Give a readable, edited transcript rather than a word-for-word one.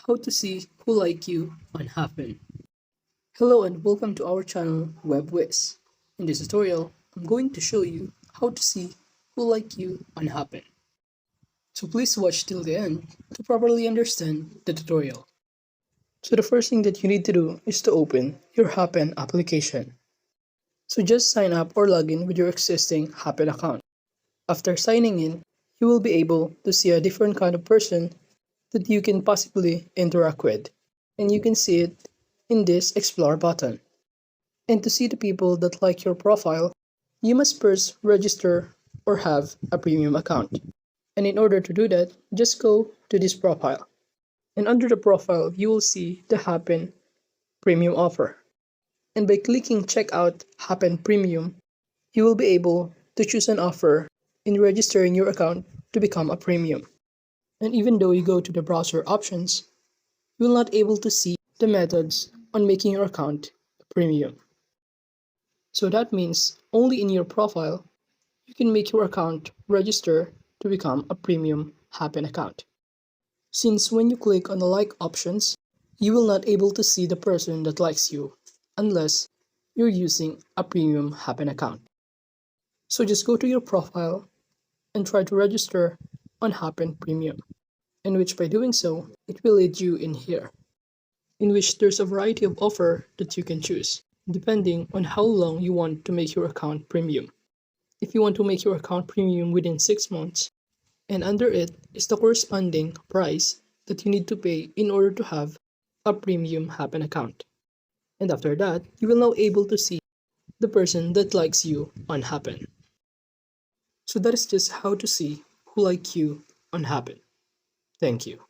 How to see who like you on Happn. Hello and welcome to our channel Whizz. In this tutorial, I'm going to show you how to see who like you on Happn. So please watch till the end to properly understand the tutorial. So the first thing that you need to do is to open your Happn application. So just sign up or log in with your existing Happn account. After signing in, you will be able to see a different kind of person that you can possibly interact with. And you can see it in this Explore button. And to see the people that like your profile, you must first register or have a premium account. And in order to do that, just go to this profile. And under the profile, you will see the Happn Premium offer. And by clicking Checkout Happn Premium, you will be able to choose an offer in registering your account to become a premium. And even though you go to the browser options, you will not able to see the methods on making your account a premium. So that means only in your profile, you can make your account register to become a premium Happn account. Since when you click on the like options, you will not able to see the person that likes you unless you're using a premium Happn account. So just go to your profile and try to register on Happn Premium, in which by doing so, it will lead you in here, in which there's a variety of offer that you can choose, depending on how long you want to make your account premium. If you want to make your account premium within 6 months, and under it is the corresponding price that you need to pay in order to have a premium Happn account. And after that, you will now able to see the person that likes you on Happn. So that is just how to see who like you on Happn. Thank you.